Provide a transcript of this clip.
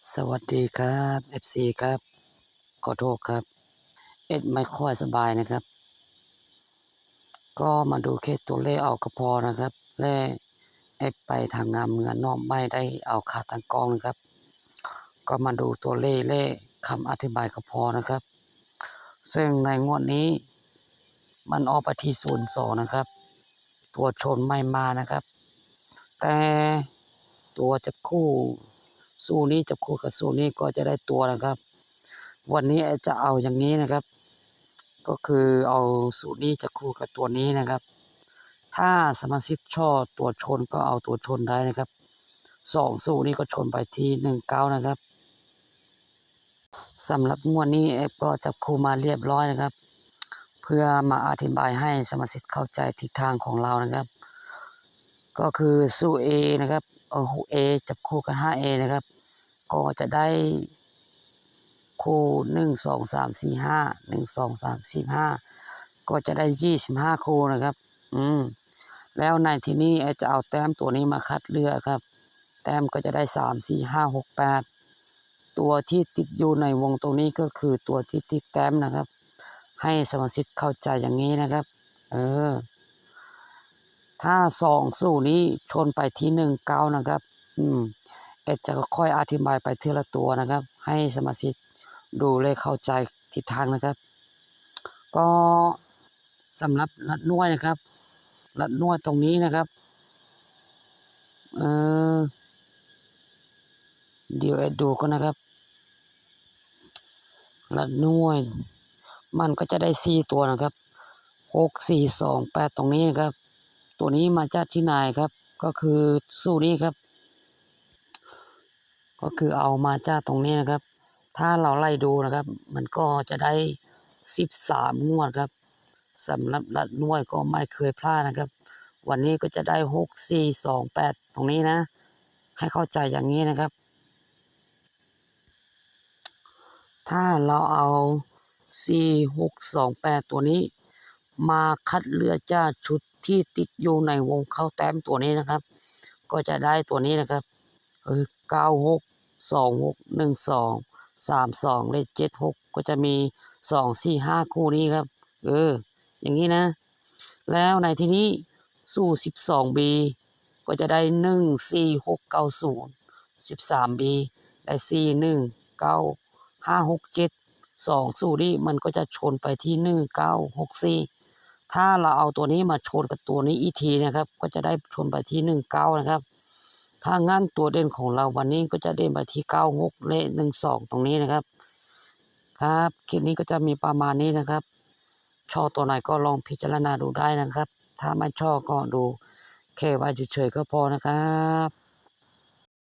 สวัสดีครับ FC ครับขอโทษครับไม่ค่อยสบายนะครับก็มาดูแค่ตัวเลขเอาก็พอนะครับและไปทางงานเมืองนอกไม่ได้เอาขาตั้งกล้องนะครับก็มาดูตัวเลขและคำอธิบายก็พอนะครับซึ่งในงวดนี้มันออกไปที่02นะครับตัวชนไม่มานะครับแต่ตัวจับคู่สู้นี้จับคู่กับสู้นี้ก็จะได้ตัวนะครับวันนี้จะเอาอย่างนี้นะครับก็คือเอาสูตรนี้จับคู่กับตัวนี้นะครับถ้าสมาชิกชอบตัวชนก็เอาตัวชนได้นะครับ2สูตรนี้ก็ชนไปที่19นะครับสำหรับงวดนี้ก็จับคู่มาเรียบร้อยนะครับเพื่อมาอธิบายให้สมาชิกเข้าใจทิศทางของเรานะครับก็คือสู้ A นะครับA จับคู่กับ 5A นะครับก็จะได้คู่1 2 3 4 5 1 2 3 4 5ก็จะได้25คู่นะครับแล้วในที่นี้จะเอาแต้มตัวนี้มาคัดเลือกครับแต้มก็จะได้3 4 5 6 8ตัวที่ติดอยู่ในวงตรงนี้ก็คือตัวที่ติดแต้มนะครับให้สมาชิกเข้าใจอย่างนี้นะครับถ้า2สู้นี้ชนไปที่19นะครับจะค่อยอธิบายไปทีละตัวนะครับให้สมาชิกดูเลยเข้าใจทิศทางนะครับก็สำหรับลัดน้วยนะครับลัดน้วยตรงนี้นะครับเดี๋ยวดูกันนะครับลัดน้วยมันก็จะได้4ตัวนะครับ6 4 2 8ตรงนี้นะครับตัวนี้มาจากที่ไหนครับก็คือสู้นี้ครับก็คือเอามาจากตรงนี้นะครับถ้าเราไล่ดูนะครับมันก็จะได้13งวดครับสำหรับลัดน้วยก็ไม่เคยพลาดนะครับวันนี้ก็จะได้6 4 2 8ตรงนี้นะให้เข้าใจอย่างนี้นะครับถ้าเราเอา4 6 2 8ตัวนี้มาคัดเลือกจากชุดที่ติดอยู่ในวงเข้าแต้มตัวนี้นะครับก็จะได้ตัวนี้นะครับ9 6 2 6 1 2 3 2เลข7 6ก็จะมี2 4 5คู่นี้ครับอย่างนี้นะแล้วในที่นี้สู้ 12B ก็จะได้1 4 6 9 0 13B ได้4 1 9 5 6 7 2สู้นี้มันก็จะชนไปที่1 9 6 4ถ้าเราเอาตัวนี้มาชนกับตัวนี้อีกทีนะครับก็จะได้ชนไปที่19นะครับถ้างั้นตัวเด่นของเราวันนี้ก็จะเด่นไปที่96และ12ตรงนี้นะครับครับคลิปนี้ก็จะมีประมาณนี้นะครับชอบตัวไหนก็ลองพิจารณาดูได้นะครับถ้าไม่ชอบก็ดูแค่ไว้เฉยๆก็พอนะครับ